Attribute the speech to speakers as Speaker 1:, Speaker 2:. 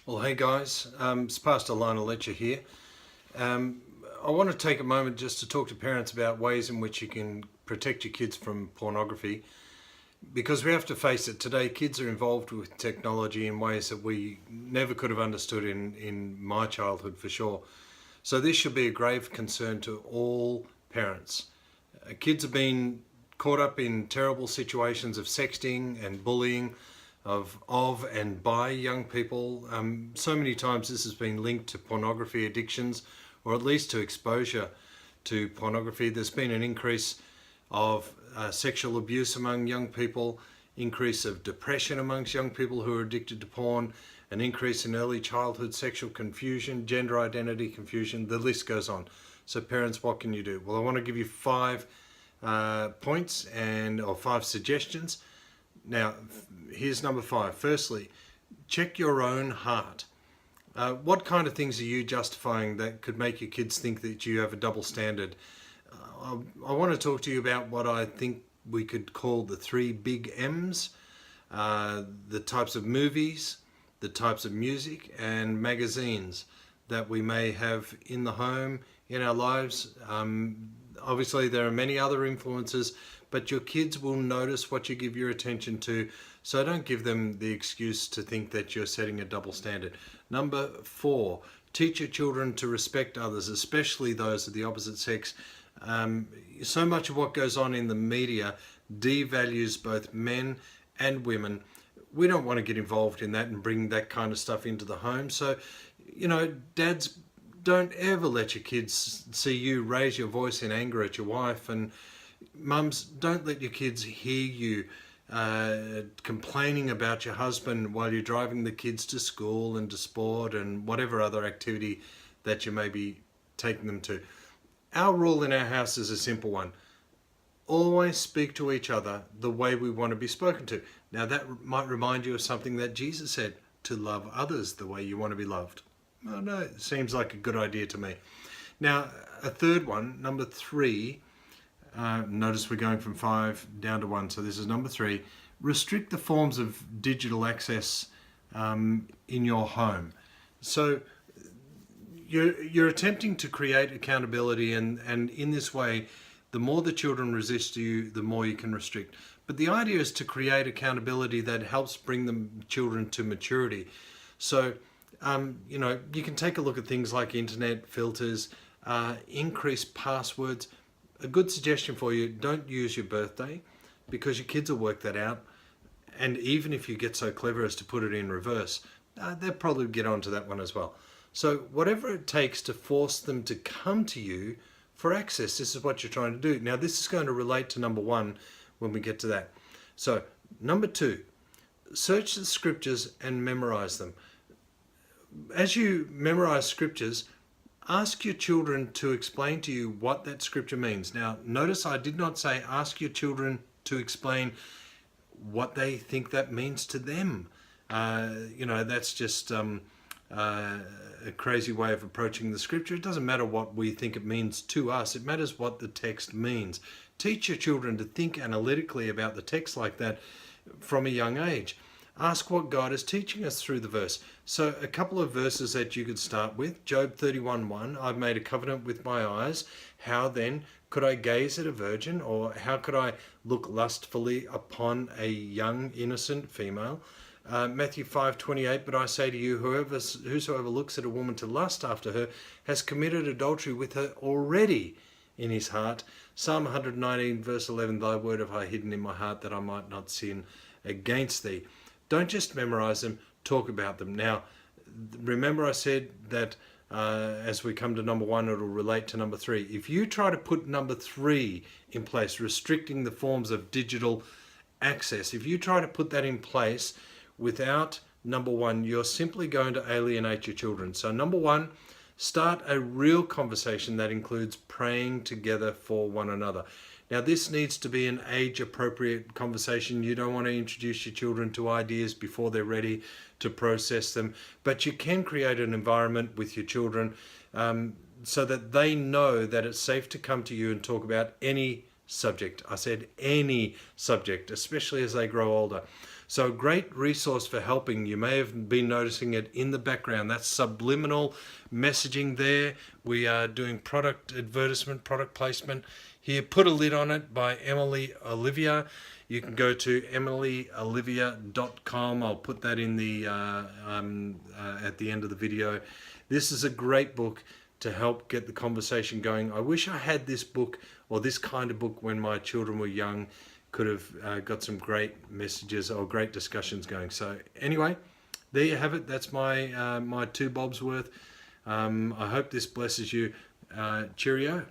Speaker 1: Well, hey guys, it's Pastor Lionel Letcher here. I want to take a moment just to talk to parents about ways in which you can protect your kids from pornography, because we have to face it, today kids are involved with technology in ways that we never could have understood in my childhood for sure. So this should be a grave concern to all parents. Kids have been caught up in terrible situations of sexting and bullying of and by young people. So many times this has been linked to pornography addictions, or at least to exposure to pornography. There's been an increase of sexual abuse among young people, increase of depression amongst young people who are addicted to porn, an increase in early childhood sexual confusion, gender identity confusion, the list goes on. So parents, what can you do? Well, I want to give you 5 points or 5 suggestions. Now, here's number 5. Firstly, check your own heart. What kind of things are you justifying that could make your kids think that you have a double standard? I want to talk to you about what I think we could call the 3 big M's, the types of movies, the types of music and magazines that we may have in the home, in our lives. Obviously, there are many other influences, but your kids will notice what you give your attention to, so don't give them the excuse to think that you're setting a double standard. Number 4, teach your children to respect others, especially those of the opposite sex. So much of what goes on in the media devalues both men and women. We don't want to get involved in that and bring that kind of stuff into the home. So, dads, don't ever let your kids see you raise your voice in anger at your wife, and mums, don't let your kids hear you complaining about your husband while you're driving the kids to school and to sport and whatever other activity that you may be taking them to. Our rule in our house is a simple one. Always speak to each other the way we want to be spoken to. Now that might remind you of something that Jesus said, to love others the way you want to be loved. Oh no, it seems like a good idea to me. Now, a third one, number 3, notice we're going from 5 down to 1, so this is number 3. Restrict the forms of digital access in your home. So you're attempting to create accountability, and in this way, the more the children resist you, the more you can restrict. But the idea is to create accountability that helps bring the children to maturity. So, you can take a look at things like internet filters, increase passwords. A good suggestion for you, don't use your birthday, because your kids will work that out. And even if you get so clever as to put it in reverse, they'll probably get onto that one as well. So whatever it takes to force them to come to you for access, this is what you're trying to do. Now, this is going to relate to number 1 when we get to that. So number 2, search the scriptures and memorize them. As you memorize scriptures, ask your children to explain to you what that scripture means. Now, notice I did not say ask your children to explain what they think that means to them. That's just a crazy way of approaching the scripture. It doesn't matter what we think it means to us. It matters what the text means. Teach your children to think analytically about the text like that from a young age. Ask what God is teaching us through the verse. So a couple of verses that you could start with. Job 31:1, I've made a covenant with my eyes. How then could I gaze at a virgin? Or how could I look lustfully upon a young innocent female? Matthew 5:28, but I say to you, whosoever looks at a woman to lust after her has committed adultery with her already in his heart. Psalm 119 verse 11, thy word have I hidden in my heart that I might not sin against thee. Don't just memorize them, talk about them. Now, remember I said that as we come to number 1, it'll relate to number 3. If you try to put number 3 in place, restricting the forms of digital access, if you try to put that in place without number 1, you're simply going to alienate your children. So number 1, start a real conversation that includes praying together for one another. Now, this needs to be an age-appropriate conversation. You don't want to introduce your children to ideas before they're ready to process them, but you can create an environment with your children so that they know that it's safe to come to you and talk about any subject. I said any subject, especially as they grow older. So a great resource for helping. You may have been noticing it in the background. That's subliminal messaging there. We are doing product advertisement, product placement. Here, Put a Lid on It by Emily Olivia. You can go to emilyolivia.com. I'll put that in the at the end of the video. This is a great book to help get the conversation going. I wish I had this book or this kind of book when my children were young. Could have got some great messages or great discussions going. So anyway, there you have it. That's my my 2 bobs worth. I hope this blesses you. Cheerio.